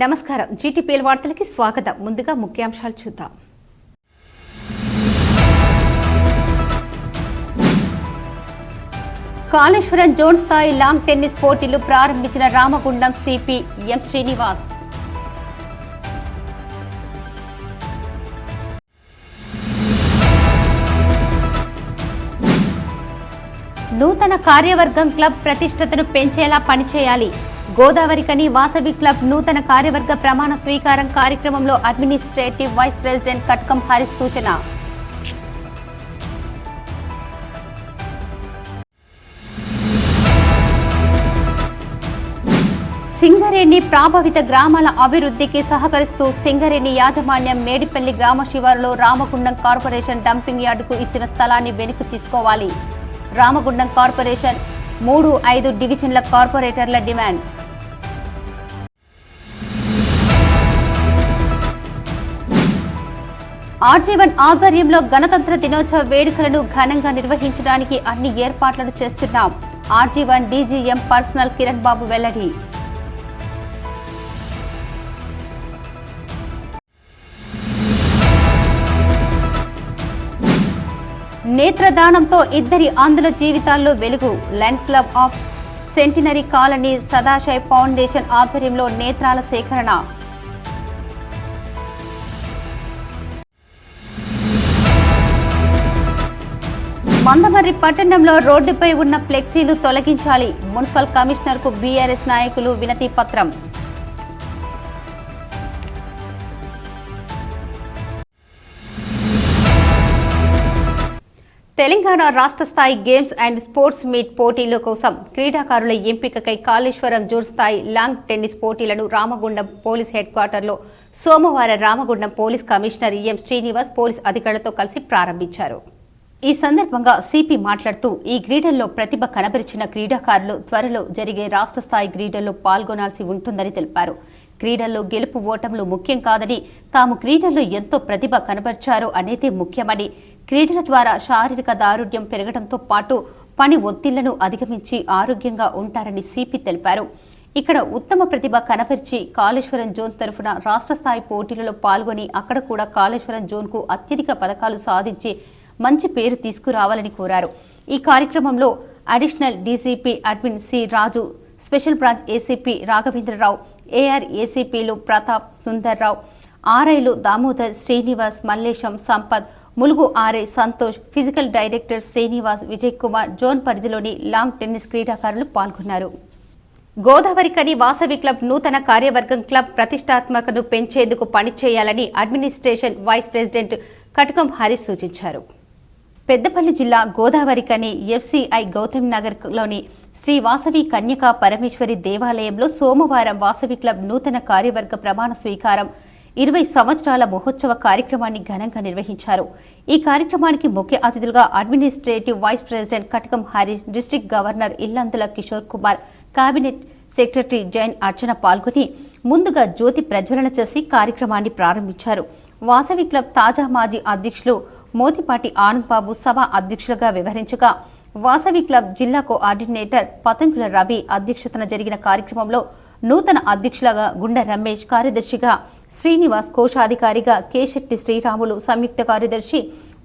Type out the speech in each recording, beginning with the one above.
నమస్కారం జీటీపీఎల్ వార్తలకి స్వాగతం. ముందుగా ముఖ్యాంశాలు చూద్దాం. కాళేశ్వరం జోన్ స్థాయి లాంగ్ టెన్నిస్ పోటీలు ప్రారంభించిన రామగుండం సిపి ఎం శ్రీనివాస్. నూతన కార్యవర్గం క్లబ్ ప్రతిష్టతను పెంచేలా పనిచేయాలి. గోదావరికని వాసవి క్లబ్ నూతన కార్యవర్గ ప్రమాణ స్వీకారం కార్యక్రమంలో అడ్మినిస్ట్రేటివ్ వైస్ ప్రెసిడెంట్ కట్కం హరీష్ సూచన. సింగరేణి ప్రభావిత గ్రామాల అభివృద్ధికి సహకరిస్తూ సింగరేణి యాజమాన్యం మేడిపల్లి గ్రామ శివారులో రామగుండం కార్పొరేషన్ డంపింగ్ యార్డుకు ఇచ్చిన స్థలాన్ని వెనక్కి తీసుకోవాలి. రామగుండం కార్పొరేషన్ 3-5 డివిజన్ల కార్పొరేటర్ల డిమాండ్. ఆర్జీవన్ ఆధ్వర్యంలో గణతంత్ర దినోత్సవ వేడుకలను ఘనంగా నిర్వహించడానికి అన్ని ఏర్పాట్లను చేస్తున్నాం. R G one DGM personnel Kiran Babu వెల్లడి. నేత్రదానంతో 2 ఆంధ్రుల జీవితాల్లో వెలుగు. Lions Club of Centenary Colony Sadashay Foundation ఆధ్వర్యంలో నేత్రాల సేకరణ. మందమర్రి పట్టణంలో రోడ్డుపై ఉన్న ఫ్లెక్సీలు తొలగించాలి. మున్సిపల్ కమిషనర్కు బీఆర్ఎస్ నాయకులు వినతి పత్రం. తెలంగాణ రాష్ట్ర స్థాయి గేమ్స్ అండ్ స్పోర్ట్స్ మీట్ పోటీల కోసం క్రీడాకారుల ఎంపికకై కాళేశ్వరం జోన్ స్థాయి లాంగ్ టెన్నిస్ పోటీలను రామగుండం పోలీస్ హెడ్ క్వార్టర్లో సోమవారం Ramagundam police commissioner M Srinivas police అధికారులతో కలిసి ప్రారంభించారు. ఈ సందర్భంగా సిపి మాట్లాడుతూ ఈ క్రీడల్లో ప్రతిభ కనబరిచిన క్రీడాకారులు త్వరలో జరిగే రాష్ట్ర స్థాయి క్రీడల్లో పాల్గొనాల్సి ఉంటుందని తెలిపారు. క్రీడల్లో గెలుపు ఓటములు ముఖ్యం కాదని, తాము క్రీడల్లో ఎంతో ప్రతిభ కనబర్చారో అనేది ముఖ్యమని, క్రీడల ద్వారా శారీరక దారుఢ్యం పెరగడంతో పాటు పని ఒత్తిళ్లను అధిగమించి ఆరోగ్యంగా ఉంటారని సిపి తెలిపారు. ఇక్కడ ఉత్తమ ప్రతిభ కనబరిచి కాళేశ్వరం జోన్ తరఫున రాష్ట్ర స్థాయి పోటీలలో పాల్గొని అక్కడ కూడా కాళేశ్వరం జోన్కు అత్యధిక పథకాలు సాధించి మంచి పేరు తీసుకురావాలని కోరారు. ఈ కార్యక్రమంలో additional DCP admin C Raju, special branch ACP Raghavendrarao, AR ఏసీపీలు ప్రతాప్, సుందర్రావు, ఆర్ఐలు Damodar, Srinivas, Mallesham, Sampath, Mulugu RI Santosh, physical director Srinivas, Vijay Kumar, zone పరిధిలోని లాంగ్ టెన్నిస్ క్రీడాకారులు పాల్గొన్నారు. గోదావరికని వాసవి క్లబ్ నూతన కార్యవర్గం క్లబ్ ప్రతిష్టాత్మకను పెంచేందుకు పనిచేయాలని administration vice president Katakam Harish సూచించారు. పెద్దపల్లి జిల్లా గోదావరికని ఎఫ్సిఐ గౌతమ్ నగర్లోని శ్రీ వాసవి కన్యకా పరమేశ్వరి దేవాలయంలో సోమవారం వాసవి క్లబ్ నూతన కార్యవర్గ ప్రమాణ స్వీకారం 20 సంవత్సరాల మహోత్సవ కార్యక్రమాన్ని ఘనంగా నిర్వహించారు. ఈ కార్యక్రమానికి ముఖ్య అతిథులుగా administrative vice president Katakam Harish, district governor Illandula Kishore Kumar, cabinet secretary Jain Archana పాల్గొని ముందుగా జ్యోతి ప్రజ్వలన చేసి కార్యక్రమాన్ని ప్రారంభించారు. వాసవి క్లబ్ తాజా మాజీ అధ్యక్షులు మోతిపాటి ఆనంద్ బాబు సభ అధ్యక్షులుగా వ్యవహరించగా, వాసవి క్లబ్ జిల్లా కోఆర్డినేటర్ పతంకుల రవి అధ్యక్షతన జరిగిన కార్యక్రమంలో నూతన అధ్యక్షులుగా గుండె రమేష్, కార్యదర్శిగా శ్రీనివాస్, కోశాధికారిగా కేశెట్టి శ్రీరాములు, సంయుక్త కార్యదర్శి,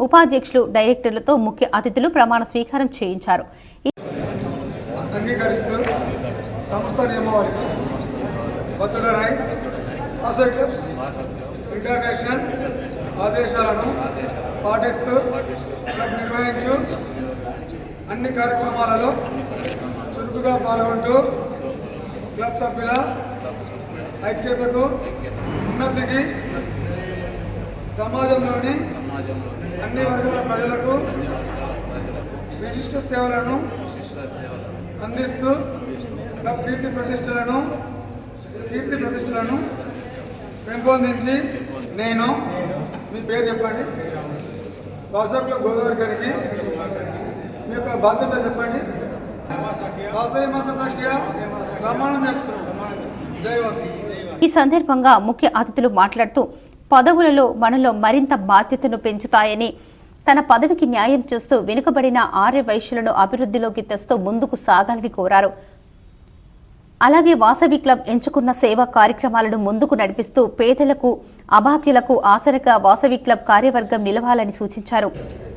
ఉపాధ్యక్షులు, డైరెక్టర్లతో ముఖ్య అతిథులు ప్రమాణ స్వీకారం చేయించారు. ఇంటర్నేషనల్ ఆదేశాలను పాటిస్తూ క్లబ్ నిర్వహించు అన్ని కార్యక్రమాలలో చురుకుగా పాల్గొంటూ క్లబ్ సభ్యుల ఐక్యతకు, ఉన్నతికి, సమాజంలోని అన్ని వర్గాల ప్రజలకు విశిష్ట సేవలను అందిస్తూ క్లబ్ కీర్తి ప్రతిష్టలను పెంపొందించి నేను మీ పేరు చెప్పండి, వాసవి క్లబ్ గోదావరికనికి మీ యొక్క బాధ్యత చెప్పండి. వాసవి మాత సాక్షిగా ప్రమాణం చేస్తున్నాం. జయవాసవి. ఈ సందర్భంగా ముఖ్య అతిథులు మాట్లాడుతూ పదవులలో మనలో మరింత బాధ్యతను పెంచుతాయని, తన పదవికి న్యాయం చేస్తూ వెనుకబడిన ఆర్య వైశ్యులను అభివృద్ధిలోకి తెస్తూ ముందుకు సాగాలని కోరారు. అలాగే వాసవి క్లబ్ ఎంచుకున్న సేవా కార్యక్రమాలను ముందుకు నడిపిస్తూ పేదలకు అభాగ్యులకు ఆసరగా వాసవి క్లబ్ కార్యవర్గం నిలవాలని సూచించారు.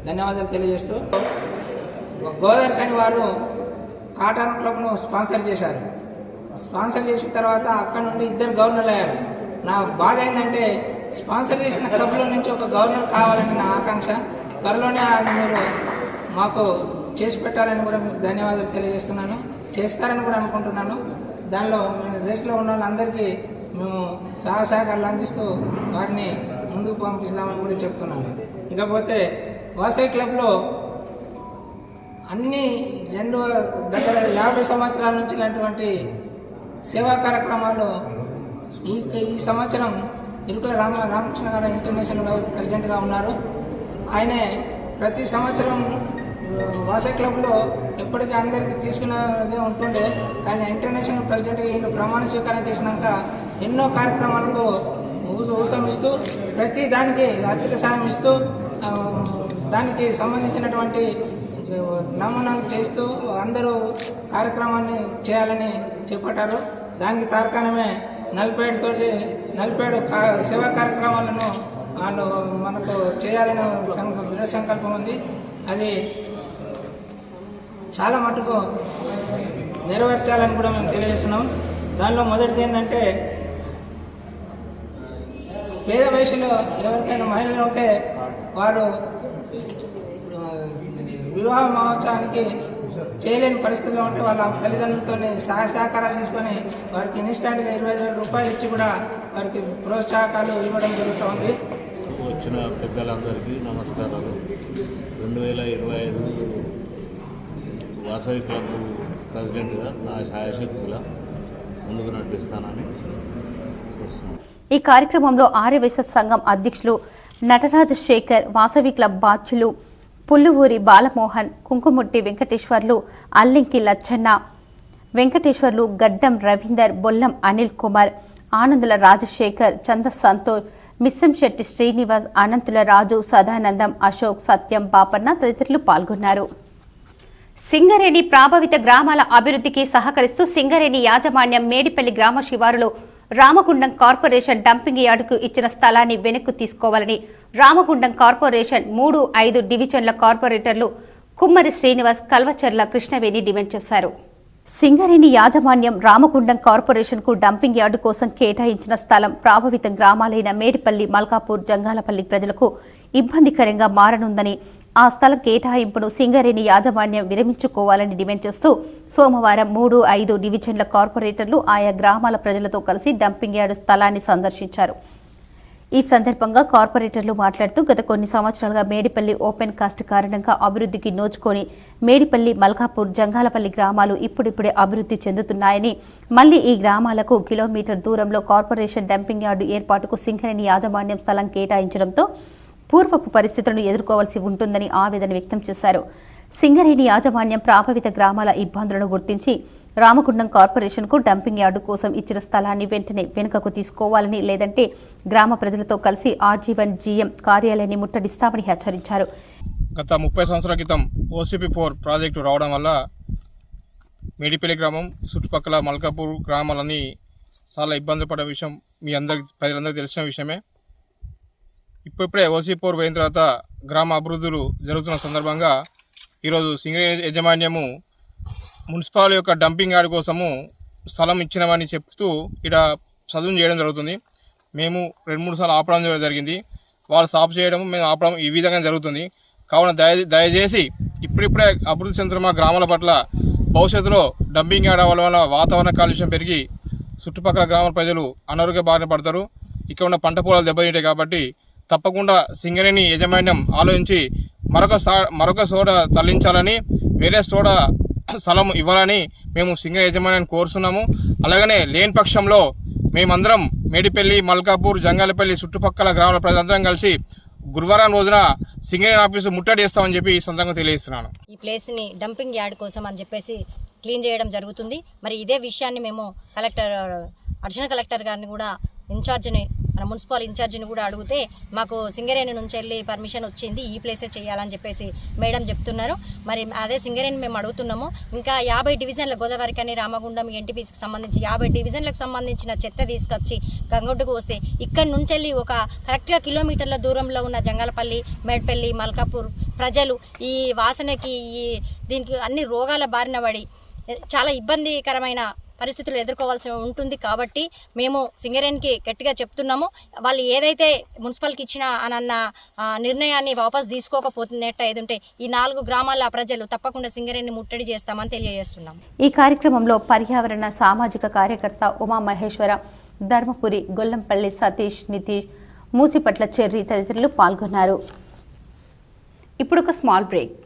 ధన్యవాదాలు తెలియజేస్తూ గోదావరి కని వారు కాటన్ క్లబ్ను స్పాన్సర్ చేశారు. స్పాన్సర్ చేసిన తర్వాత అక్కడ నుండి 2 గవర్నర్లు అయ్యారు. నా బాధ ఏంటంటే స్పాన్సర్ చేసిన క్లబ్లో నుంచి ఒక గవర్నర్ కావాలని నా ఆకాంక్ష. త్వరలోనే మీరు మాకు చేసి పెట్టాలని కూడా మీకు ధన్యవాదాలు తెలియజేస్తున్నాను. చేస్తారని కూడా అనుకుంటున్నాను. దానిలో రేస్లో ఉన్న వాళ్ళందరికీ మేము సహకారాలు అందిస్తూ వాటిని ముందుకు పంపిస్తామని కూడా చెప్తున్నాను. ఇకపోతే వాసవి క్లబ్లో అన్ని దగ్గర 50 సంవత్సరాల నుంచి ఇలాంటి సేవా కార్యక్రమాలు ఈ సంవత్సరం ఇరుకుల రామకృష్ణ గారు ఇంటర్నేషనల్ ప్రెసిడెంట్గా ఉన్నారు. ఆయనే ప్రతి సంవత్సరం వాసవి క్లబ్లో ఎప్పటికీ అందరికీ తీసుకునేదే ఉంటుండే. కానీ ఇంటర్నేషనల్ ప్రెసిడెంట్గా ఈయన ప్రమాణ స్వీకారం చేసినాక ఎన్నో కార్యక్రమాలకు ఊతమిస్తూ ప్రతి దానికి ఆర్థిక సాయం ఇస్తూ దానికి సంబంధించినటువంటి నమూనాలు చేస్తూ అందరూ కార్యక్రమాన్ని చేయాలని చేపట్టారు. దానికి తార్కాణమే 47 సేవా కార్యక్రమాలను వాళ్ళు మనకు చేయాలని దృఢ సంకల్పం ఉంది. అది చాలా మటుకు నెరవేర్చాలని కూడా మేము తెలియజేస్తున్నాం. దానిలో మొదటిది ఏంటంటే పేద వయసులో ఎవరికైనా మహిళలు ఉంటే వారు వివాహ మహోత్సవానికి చేయలేని పరిస్థితుల్లో ఉంటే వాళ్ళ తల్లిదండ్రులతో సహకారాలు తీసుకొని వారికి ఇన్స్టాంట్గా 25,000 రూపాయలు ఇచ్చి కూడా వారికి ప్రోత్సాహకాలు ఇవ్వడం జరుగుతుంది. వచ్చిన పెద్దలందరికీ నమస్కారాలు. 2025 వాసవి క్లబ్ ప్రెసిడెంట్గా నా శాయశక్తుల ముందుకు నడిపిస్తానని చూస్తున్నాను. ఈ కార్యక్రమంలో ఆర్యవైశ్య సంఘం అధ్యక్షులు నటరాజ శేఖర్, వాసవి క్లబ్ బాధ్యులు పుల్లువూరి బాలమోహన్, కుంకుముట్టి వెంకటేశ్వర్లు, అల్లింకి లచ్చన్న వెంకటేశ్వర్లు, గడ్డం రవీందర్, బొల్లం అనిల్ కుమార్, ఆనందుల రాజశేఖర్, చంద సంతోష్, మిస్సంశెట్టి శ్రీనివాస్, అనంతుల రాజు, సదానందం, అశోక్, సత్యం, బాపన్న తదితరులు పాల్గొన్నారు. సింగరేణి ప్రభావిత గ్రామాల అభివృద్ధికి సహకరిస్తూ సింగరేణి యాజమాన్యం మేడిపల్లి గ్రామ శివారులో రామగుండం కార్పొరేషన్ డంపింగ్ యార్డుకు ఇచ్చిన స్థలాన్ని వెనక్కు తీసుకోవాలని రామగుండం కార్పొరేషన్ 3-5 డివిజన్ల కార్పొరేటర్లు కుమ్మరి శ్రీనివాస్, కల్వచర్ల కృష్ణవేణి డిమాండ్ చేశారు. సింగరేణి యాజమాన్యం రామగుండం కార్పొరేషన్ కు డంపింగ్ యార్డు కోసం కేటాయించిన స్థలం ప్రభావిత గ్రామాలైన మేడిపల్లి, మల్కాపూర్, జంగాలపల్లి ప్రజలకు ఇబ్బందికరంగా మారనుందని, ఆ స్థలం కేటాయింపును సింగరేణి యాజమాన్యం విరమించుకోవాలని డిమాండ్ చేస్తూ సోమవారం 3-5 డివిజన్ల కార్పొరేటర్లు ఆయా గ్రామాల ప్రజలతో కలిసి డంపింగ్ యార్డు స్థలాన్ని సందర్శించారు. ఈ సందర్భంగా కార్పొరేటర్లు మాట్లాడుతూ గత కొన్ని సంవత్సరాలుగా మేడిపల్లి ఓపెన్ కాస్ట్ కారణంగా అభివృద్ధికి నోచుకొని మేడిపల్లి, మల్కాపూర్, జంగాలపల్లి గ్రామాలు ఇప్పుడిప్పుడే అభివృద్ధి చెందుతున్నాయని, మళ్లీ ఈ గ్రామాలకు కిలోమీటర్ దూరంలో కార్పొరేషన్ డంపింగ్ యార్డు ఏర్పాటుకు సింగరేణి యాజమాన్యం స్థలం కేటాయించడంతో పూర్వపు పరిస్థితులను ఎదుర్కోవాల్సి ఉంటుందని ఆవేదన వ్యక్తం చేశారు. సింగరేణి యాజమాన్యం ప్రభావిత గ్రామాల ఇబ్బందులను గుర్తించి రామగుండం కార్పొరేషన్ కు డంపింగ్ యార్డు కోసం ఇచ్చిన స్థలాన్ని వెంటనే వెనుకకు తీసుకోవాలని, లేదంటే గ్రామ ప్రజలతో కలిసి RG1 GM కార్యాలయాన్ని ముట్టడిస్తామని హెచ్చరించారు. గత 30 సంవత్సరాల క్రితం OCP4 ప్రాజెక్టు రావడం వల్ల మేడిపల్లి గ్రామం, చుట్టుపక్కల మల్కాపూర్ గ్రామాలన్నీ చాలా ఇబ్బంది పడే విషయం మీ ప్రజలందరికీ తెలిసిన విషయమే. ఇప్పుడే OCP4 పోయిన తర్వాత గ్రామ అభివృద్ధులు జరుగుతున్న సందర్భంగా ఈరోజు సింగరేణి యాజమాన్యము మున్సిపాల్ యొక్క డంపింగ్ యార్డ్ కోసము స్థలం ఇచ్చినామని చెప్తూ ఇక్కడ చదువు చేయడం జరుగుతుంది. మేము 2-3 సార్లు ఆపడం జరిగింది. వాళ్ళు సాఫ్ చేయడం, మేము ఆపడం, ఈ విధంగా జరుగుతుంది. కావున దయచేసి ఇప్పుడిప్పుడే అభివృద్ధి చెందుతున్న మా గ్రామాల పట్ల భవిష్యత్తులో డంపింగ్ యార్డ్ వల్ల వాతావరణ కాలుష్యం పెరిగి చుట్టుపక్కల గ్రామాల ప్రజలు అనారోగ్య బారిన పడతారు. ఇక్కడ ఉన్న పంట పొలాలు దెబ్బతింటాయి. కాబట్టి తప్పకుండా సింగరేణి యాజమాన్యం ఆలోచించి మరొక సోడా తరలించాలని, వేరే సోడా స్థలం ఇవ్వాలని మేము సింగరేణి యాజమాన్యాన్ని కోరుతున్నాము. అలాగనే లేని పక్షంలో మేమందరం మేడిపల్లి, మల్కాపూర్, జంగాలపల్లి చుట్టుపక్కల గ్రామాల ప్రజలందరం కలిసి గురువారం రోజున సింగరేణి ఆఫీసు ముట్టడి చేస్తామని చెప్పి ఈ సందర్భంగా తెలియజేస్తున్నాను. ఈ ప్లేస్ ని డంపింగ్ యార్డ్ కోసం అని చెప్పేసి క్లీన్ చేయడం జరుగుతుంది. మరి ఇదే విషయాన్ని మేము అడిషనల్ కలెక్టర్ గారిని కూడా ఇన్ఛార్జిని మన మున్సిపల్ ఇన్ఛార్జిని కూడా అడిగితే మాకు సింగరేణి నుంచి వెళ్ళి పర్మిషన్ వచ్చింది, ఈ ప్లేసే చేయాలని చెప్పేసి మేడం చెప్తున్నారు. మరి అదే సింగరేణి మేము అడుగుతున్నాము. ఇంకా 50 డివిజన్ల గోదావరి కని, రామగుండం, ఎన్టీపీసీకి సంబంధించి 50 డివిజన్లకు సంబంధించిన చెత్త తీసుకొచ్చి గంగొడ్డుకు వస్తే ఇక్కడి నుంచి వెళ్ళి ఒక కరెక్ట్గా కిలోమీటర్ల దూరంలో ఉన్న జంగాలపల్లి, మేడ్పల్లి, మల్కాపూర్ ప్రజలు ఈ వాసనకి దీనికి అన్ని రోగాల బారిన పడి చాలా ఇబ్బందికరమైన పరిస్థితులు ఎదుర్కోవాల్సి ఉంటుంది. కాబట్టి మేము సింగరేణికి గట్టిగా చెప్తున్నాము, వాళ్ళు ఏదైతే మున్సిపల్కి ఇచ్చిన అన్న నిర్ణయాన్ని వాపస్ తీసుకోకపోతున్నట్టు ఏదుంటే ఈ 4 గ్రామాల ప్రజలు తప్పకుండా సింగరేణిని ముట్టడి చేస్తామని తెలియజేస్తున్నాం. ఈ కార్యక్రమంలో పర్యావరణ సామాజిక కార్యకర్త ఉమామహేశ్వర, ధర్మపురి, గొల్లంపల్లి సతీష్, నితీష్, మూసిపట్ల చెర్రి తదితరులు పాల్గొన్నారు. ఇప్పుడు ఒక స్మాల్ బ్రేక్.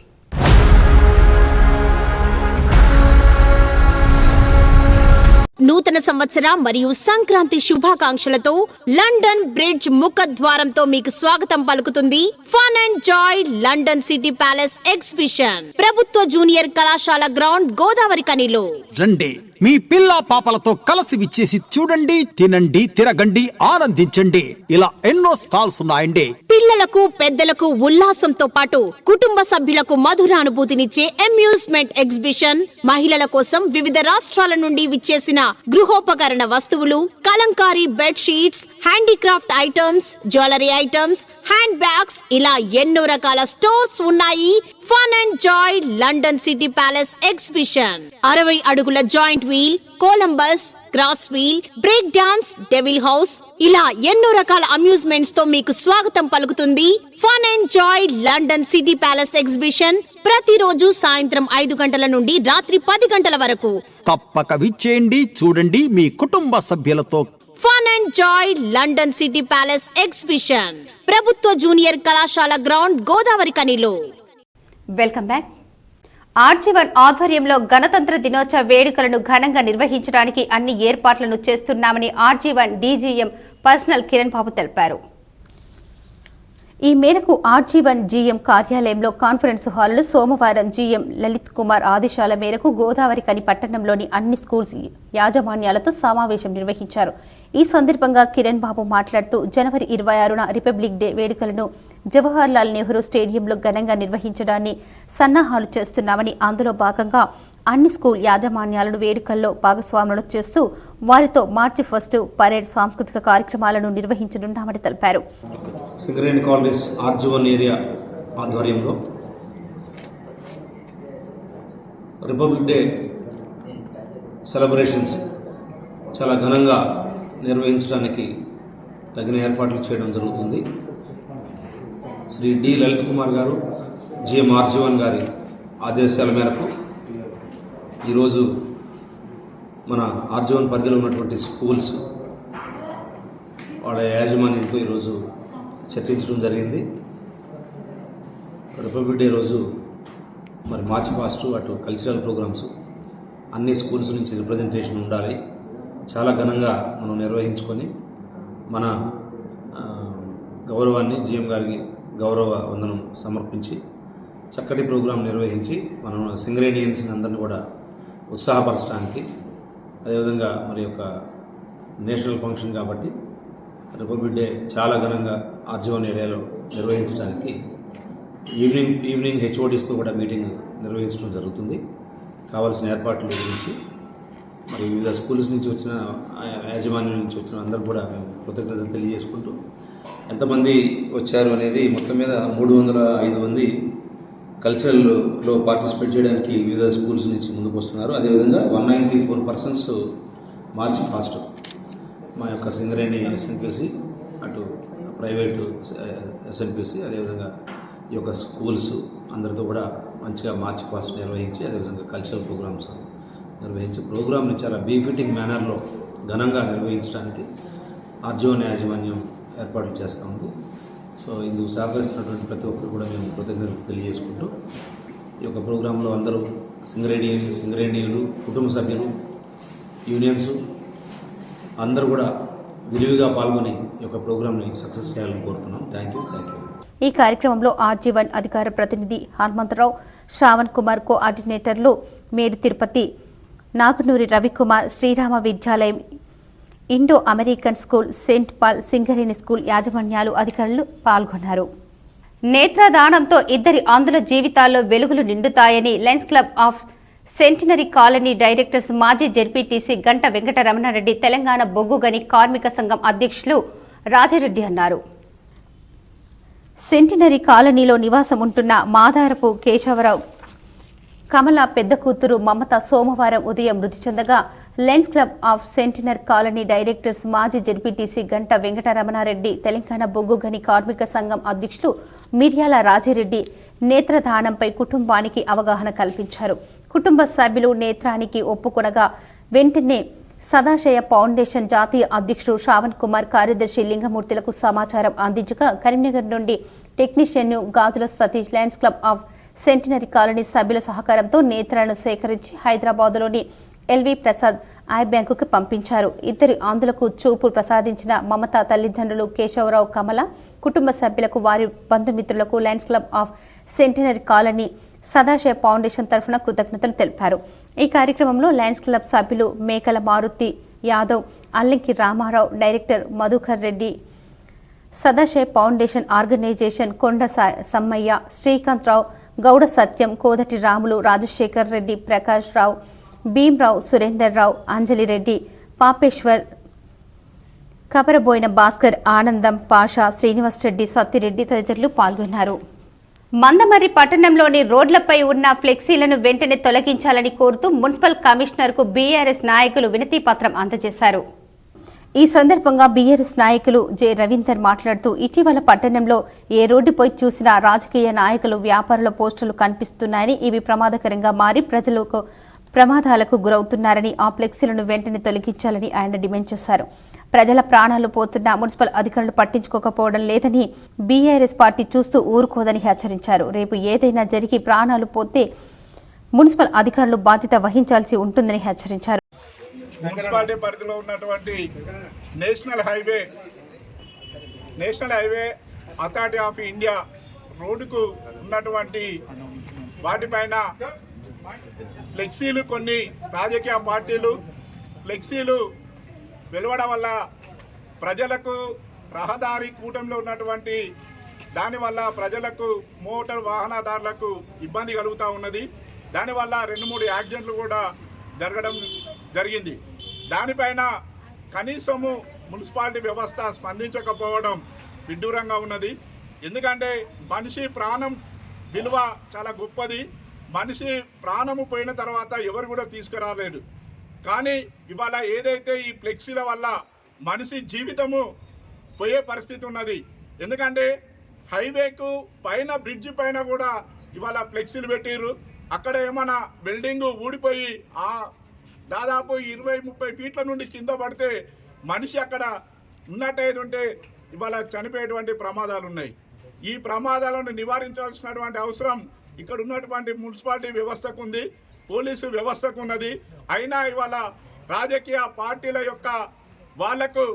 నూతన సంవత్సర మరియు సంక్రాంతి శుభాకాంక్షలతో లండన్ బ్రిడ్జ్ ముఖద్వారంతో మీకు స్వాగతం పలుకుతుంది fun and joy London city palace exhibition, ప్రభుత్వ జూనియర్ కళాశాల గ్రౌండ్, గోదావరి కనిలో. రండి, మీ పిల్ల పాపలతో కలిసి విచ్చేసి చూడండి, తినండి, తిరగండి, ఆనందించండి. ఇలా ఎన్నో స్టాల్స్ ఉన్నాయండి. పిల్లలకు పెద్దలకు ఉల్లాసంతో పాటు కుటుంబ సభ్యులకు మధుర అనుభూతినిచ్చే అమ్యూజ్మెంట్ ఎగ్జిబిషన్, మహిళల కోసం వివిధ రాష్ట్రాల నుండి విచ్చేసిన గృహోపకరణ వస్తువులు, Kalamkari bed sheets, handicraft items, jewellery items, hand bags, ఇలా ఎన్నో రకాల స్టోర్స్ ఉన్నాయి. Fun and joy London city palace exhibition 60 అడుగుల giant wheel, Columbus, cross wheel, break dance, devil house, ఇలా ఎన్నో రకాల అమ్యూజ్మెంట్స్ తో మీకు స్వాగతం పలుకుతుంది fun and joy London city palace exhibition. ప్రతిరోజు సాయంత్రం 5 గంటల నుండి రాత్రి 10 గంటల వరకు. తప్పక విచ్చేయండి, చూడండి మీ కుటుంబ సభ్యులతో. Fun and joy London city palace exhibition, ప్రభుత్వ జూనియర్ కళాశాల గ్రౌండ్, గోదావరి కనిలో. Welcome back. ఆర్జీవన్ ఆధ్వర్యంలో గణతంత్ర దినోత్సవ వేడుకలను ఘనంగా నిర్వహించడానికి అన్ని ఏర్పాట్లను చేస్తున్నామని R G one DGM personnel Kiran Babu తెలిపారు. ఈ మేరకు ఆర్జీవన్ జీఎం కార్యాలయంలో కాన్ఫరెన్స్ హాల్లో సోమవారం జీఎం లలిత్ కుమార్ ఆదేశాల మేరకు గోదావరి కని పట్టణంలోని అన్ని స్కూల్స్ యాజమాన్యాలతో సమావేశం నిర్వహించారు. ఈ సందర్భంగా కిరణ్ బాబు మాట్లాడుతూ జనవరి 26న రిపబ్లిక్ డే వేడుకలను జవహర్లాల్ నెహ్రూ స్టేడియంలో ఘనంగా నిర్వహించడాన్ని సన్నాహాలు చేస్తున్నామని, అందులో భాగంగా అన్ని స్కూల్ యాజమాన్యాలను వేడుకల్లో భాగస్వాములను చేస్తూ వారితో మార్చి 1 పరేడ్, సాంస్కృతిక కార్యక్రమాలను నిర్వహించనున్నామని తెలిపారు. సింగరేణి కాలనీస్ ఆర్జీవన్ ఏరియా ఆధ్వర్యంలో రిపబ్లిక్ డే సెలబ్రేషన్స్ చాలా ఘనంగా నిర్వహించడానికి తగిన ఏర్పాట్లు చేయడం జరుగుతుంది. శ్రీ డి లలిత్ కుమార్ గారు, జిఎం ఆర్జీవన్ గారి ఆదేశాల మేరకు ఈరోజు మన ఆర్జీవన్ పరిధిలో ఉన్నటువంటి స్కూల్స్ వాళ్ళ యాజమాన్యంతో ఈరోజు చర్చించడం జరిగింది. రిపబ్లిక్ డే రోజు మరి మార్చి 1 అటు కల్చరల్ ప్రోగ్రామ్స్ అన్ని స్కూల్స్ నుంచి రిప్రజెంటేషన్ ఉండాలి. చాలా ఘనంగా మనం నిర్వహించుకొని మన గౌరవాన్ని జిఎం గారికి గౌరవ వందనం సమర్పించి చక్కటి ప్రోగ్రాం నిర్వహించి మనం సింగరేణియన్స్ని అందరినీ కూడా ఉత్సాహపరచడానికి, అదేవిధంగా మరి యొక్క నేషనల్ ఫంక్షన్ కాబట్టి రిపబ్లిక్ డే చాలా ఘనంగా ఆర్జీవన్ ఏరియాలో నిర్వహించడానికి ఈవినింగ్ హెచ్ఓడిస్తో కూడా మీటింగ్ నిర్వహించడం జరుగుతుంది. కావాల్సిన ఏర్పాట్ల గురించి మరి వివిధ స్కూల్స్ నుంచి వచ్చిన యాజమాన్యం నుంచి వచ్చిన అందరూ కూడా మేము కృతజ్ఞతలు తెలియజేసుకుంటూ, ఎంతమంది వచ్చారు అనేది మొత్తం మీద 305 మంది కల్చరల్లో పార్టిసిపేట్ చేయడానికి వివిధ స్కూల్స్ నుంచి ముందుకు వస్తున్నారు. అదేవిధంగా 194 పర్సన్స్ మార్చి 1 మా యొక్క సింగరేణి ఎస్ఎన్పిసి, అటు ప్రైవేటు ఎస్ఎన్పిసి, అదేవిధంగా ఈ యొక్క స్కూల్స్ అందరితో కూడా మంచిగా మార్చి 1 నిర్వహించి, అదేవిధంగా కల్చరల్ ప్రోగ్రామ్స్ నిర్వహించి ప్రోగ్రామ్ని చాలా బీఫిటింగ్ మేనర్లో ఘనంగా నిర్వహించడానికి ఆర్జీవన్ యాజమాన్యం ఏర్పాట్లు చేస్తూ ఉంది. సో ఇందుకు సహకరిస్తున్నటువంటి ప్రతి ఒక్కరు కూడా మేము కృతజ్ఞతలు తెలియజేసుకుంటూ, ఈ యొక్క ప్రోగ్రాంలో అందరూ సింగరేణియులు, కుటుంబ సభ్యులు, యూనియన్స్ అందరూ కూడా విరివిగా పాల్గొని ఈ యొక్క ప్రోగ్రామ్ని సక్సెస్ చేయాలని కోరుతున్నాం. Thank you. ఈ కార్యక్రమంలో ఆర్జీవన్ అధికార ప్రతినిధి హనుమంతరావు, శ్రావణ్ కుమార్, కోఆర్డినేటర్లు మేడి Tirupati, Nagunuri Ravikumar, Srirama Vidyalayam Indo American School, Saint Paul, Singareni school యాజమాన్యాలు, అధికారులు పాల్గొన్నారు. నేత్రదానంతో ఇద్దరి ఆంధ్రుల జీవితాల్లో వెలుగులు నిండుతాయని Lions Club of Centenary Colony directors మాజీ జెడ్పీటీసీ గంట వెంకటరమణారెడ్డి, తెలంగాణ బొగ్గుగని కార్మిక సంఘం అధ్యక్షులు రాజారెడ్డి అన్నారు. సెంటినరీ కాలనీలో నివాసం ఉంటున్న మాదారపు కేశవరావు కమల పెద్ద కూతురు మమత సోమవారం ఉదయం మృతి చెందగా Lions Club of Centenary Colony directors మాజీ జెడ్పీటీసీ గంట వెంకటరమణారెడ్డి, తెలంగాణ బొగ్గుగని కార్మిక సంఘం అధ్యక్షులు మిర్యాల రాజిరెడ్డి నేత్రదానంపై కుటుంబానికి అవగాహన కల్పించారు. కుటుంబ సభ్యులు నేత్రానికి ఒప్పుకొనగా వెంటనే సదాశయ ఫౌండేషన్ జాతీయ అధ్యక్షుడు శ్రావణ్ కుమార్, కార్యదర్శి లింగమూర్తులకు సమాచారం అందించగా కరీంనగర్ నుండి technician Gajula Satish Lions Club of Centenary colony సభ్యుల సహకారంతో నేత్రాలను సేకరించి హైదరాబాద్లోని ఎల్వి ప్రసాద్ ఐ బ్యాంకుకు పంపించారు. ఇద్దరి ఆంధ్రులకు చూపు ప్రసాదించిన మమత తల్లిదండ్రులు కేశవరావు, కమల కుటుంబ సభ్యులకు, వారి బంధుమిత్రులకు Lions Club of Centenary Colony Sadashaya Foundation తరఫున కృతజ్ఞతలు తెలిపారు. ఈ కార్యక్రమంలో లయన్స్ క్లబ్ సభ్యులు Mekala Maruthi Yadav, Allanki Ramarao, director Madhukar Reddy, Sadashaya Foundation organisation Konda Sammaiah, Srikanth రావు, గౌడ సత్యం, కోదటి రాములు, రాజశేఖర్ రెడ్డి, ప్రకాష్ రావు, భీమ్రావు, సురేందర్ రావు, అంజలి రెడ్డి, పాపేశ్వర్, కబరబోయిన భాస్కర్, ఆనందం, పాషా, శ్రీనివాస్ రెడ్డి, సత్తిరెడ్డి తదితరులు పాల్గొన్నారు. మందమర్రి పట్టణంలోని రోడ్లపై ఉన్న ఫ్లెక్సీలను వెంటనే తొలగించాలని కోరుతూ మున్సిపల్ కమిషనర్కు బీఆర్ఎస్ నాయకులు వినతి పత్రం అందజేశారు. ఈ సందర్భంగా బీఆర్ఎస్ నాయకులు జె రవీందర్ మాట్లాడుతూ, ఇటీవల పట్టణంలో ఏ రోడ్డుపై చూసినా రాజకీయ నాయకులు, వ్యాపారుల పోస్టులు కనిపిస్తున్నాయని, ఇవి ప్రమాదకరంగా మారి ప్రజలకు ప్రమాదాలకు గురవుతున్నారని, ఆ ఫ్లెక్సీలను వెంటనే తొలగించాలని ఆయన డిమాండ్ చేశారు. ప్రజల ప్రాణాలు పోతున్నా మున్సిపల్ అధికారులు పట్టించుకోకపోవడం లేదని, బీఆర్ఎస్ పార్టీ చూస్తూ ఊరుకోదని హెచ్చరించారు. రేపు ఏదైనా జరిగి ప్రాణాలు పోతే మున్సిపల్ అధికారులు బాధ్యత వహించాల్సి ఉంటుందని హెచ్చరించారు. మున్సిపాలిటీ పరిధిలో ఉన్నటువంటి national highway authority of India రోడ్డుకు ఉన్నటువంటి వాటిపైన ఫ్లెక్సీలు, కొన్ని రాజకీయ పార్టీలు ఫ్లెక్సీలు వెలువడం వల్ల ప్రజలకు రహదారి కూటమిలో ఉన్నటువంటి దానివల్ల ప్రజలకు, మోటార్ వాహనదారులకు ఇబ్బంది కలుగుతూ ఉన్నది. దానివల్ల 2-3 యాక్సిడెంట్లు కూడా జరగడం జరిగింది. దానిపైన కనీసము మున్సిపాలిటీ వ్యవస్థ స్పందించకపోవడం విడ్డూరంగా ఉన్నది. ఎందుకంటే మనిషి ప్రాణం విలువ చాలా గొప్పది. మనిషి ప్రాణము పోయిన తర్వాత ఎవరు కూడా తీసుకురాలేడు. కానీ ఇవాళ ఏదైతే ఈ ఫ్లెక్సీల వల్ల మనిషి జీవితము పోయే పరిస్థితి ఉన్నది. ఎందుకంటే హైవేకు పైన బ్రిడ్జి పైన కూడా ఇవాళ ఫ్లెక్సీలు పెట్టిర్రు. అక్కడ ఏమైనా బిల్డింగ్ ఊడిపోయి దాదాపు 20-30 ఫీట్ల నుండి కింద పడితే మనిషి అక్కడ ఉన్నట్టయితే ఇవాళ చనిపోయేటువంటి ప్రమాదాలు ఉన్నాయి. ఈ ప్రమాదాలను నివారించాల్సినటువంటి అవసరం ఇక్కడ ఉన్నటువంటి మున్సిపాలిటీ వ్యవస్థకు ఉంది, పోలీసు వ్యవస్థకు ఉన్నది. అయినా ఇవాళ రాజకీయ పార్టీల యొక్క వాళ్లకు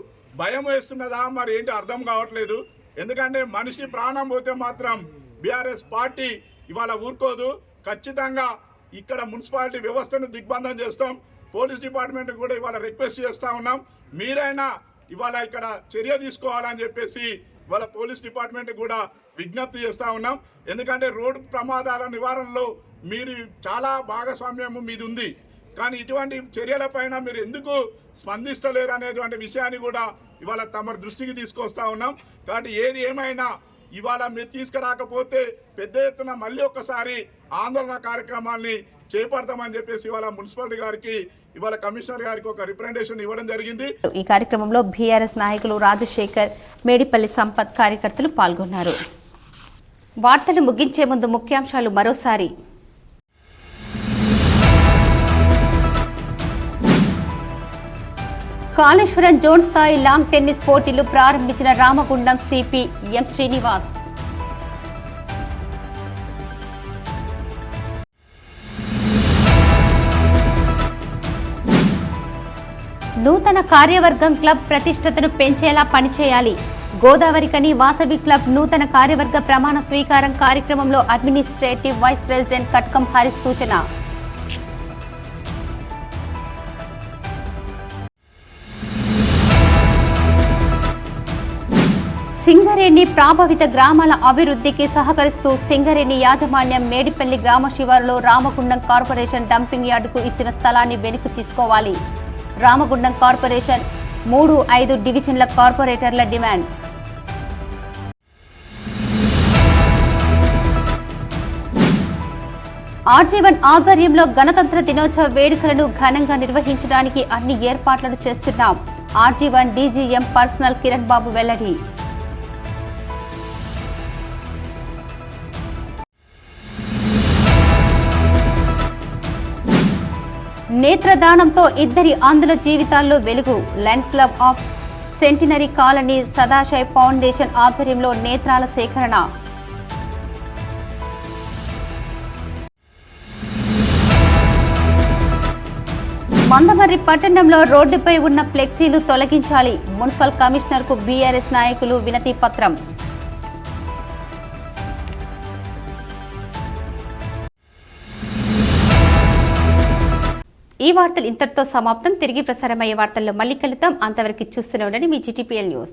భయం వేస్తున్నదా మరి ఏంటి అర్థం కావట్లేదు. ఎందుకంటే మనిషి ప్రాణం పోతే మాత్రం బీఆర్ఎస్ పార్టీ ఇవాళ ఊరుకోదు. ఖచ్చితంగా ఇక్కడ మున్సిపాలిటీ వ్యవస్థను దిగ్బంధం చేస్తాం. పోలీస్ డిపార్ట్మెంట్ కూడా ఇవాళ రిక్వెస్ట్ చేస్తూ ఉన్నాం, మీరైనా ఇవాళ ఇక్కడ చర్య తీసుకోవాలని చెప్పేసి ఇవాళ పోలీస్ డిపార్ట్మెంట్ కూడా విజ్ఞప్తి చేస్తూ ఉన్నాం. ఎందుకంటే రోడ్డు ప్రమాదాల నివారణలో మీరు చాలా భాగస్వామ్యం మీది ఉంది. కానీ ఇటువంటి చర్యలపైన మీరు ఎందుకు స్పందిస్తలేరు అనేటువంటి విషయాన్ని కూడా ఇవాళ తమ దృష్టికి తీసుకొస్తా ఉన్నాం. కాబట్టి ఏది ఏమైనా ఇవాళ మీరు తీసుకురాకపోతే పెద్ద ఎత్తున మళ్ళీ ఒక్కసారి ఆందోళన కార్యక్రమాన్ని చేపడతామని చెప్పేసి ఇవాళ మున్సిపాలిటీ గారికి, ఇవాళ కమిషనర్ గారికి ఒక రిప్రజెంటేషన్ ఇవ్వడం జరిగింది. ఈ కార్యక్రమంలో బీఆర్ఎస్ నాయకులు రాజశేఖర్, మేడిపల్లి సంపత్ కార్యకర్తలు పాల్గొన్నారు. వార్తలు ముగించే ముందు ముఖ్యాంశాలు మరోసారి. కాళేశ్వరం జోన్ స్థాయి లాంగ్ టెన్నిస్ పోటీలు ప్రారంభించిన రామగుండం సిపి ఎం శ్రీనివాస్. నూతన కార్యవర్గం క్లబ్ ప్రతిష్టతను పెంచేలా పనిచేయాలి. గోదావరికని వాసవి క్లబ్ నూతన కార్యవర్గ ప్రమాణ స్వీకారం కార్యక్రమంలో అడ్మినిస్ట్రేటివ్ వైస్ ప్రెసిడెంట్ కట్కం హరీష్ సూచన. సింగరేణి ప్రభావిత గ్రామాల అభివృద్ధికి సహకరిస్తూ సింగరేణి యాజమాన్యం మేడిపల్లి గ్రామ శివారులో రామగుండం కార్పొరేషన్ డంపింగ్ యార్డుకు ఇచ్చిన స్థలాన్ని వెనక్కి తీసుకోవాలి. రామగుండం కార్పొరేషన్ 3-5 డివిజన్ల కార్పొరేటర్ల డిమాండ్. ఆర్జీవన్ ఆధ్వర్యంలో గణతంత్ర దినోత్సవ వేడుకలను ఘనంగా నిర్వహించడానికి అన్ని ఏర్పాట్లను చేస్తున్నాం. R G one DGM personnel Kiran Babu వెల్లడి. నేత్రదానంతో 2 అంధుల జీవితాల్లో వెలుగు. Lions Club of Centenary Colony Sadashay Foundation ఆధ్వర్యంలో నేత్రాల సేకరణ. మందమర్రి పట్టణంలో రోడ్డుపై ఉన్న ఫ్లెక్సీలు తొలగించాలి. మున్సిపల్ కమిషనర్కు బీఆర్ఎస్ నాయకులు వినతి పత్రం. ఈ వార్తలు ఇంతటితో సమాప్తం. తిరిగి ప్రసారమయ్యే వార్తల్లో మళ్ళీ కలుద్దాం. అంతవరకు చూస్తూనే ఉండండి మీ GTPL న్యూస్.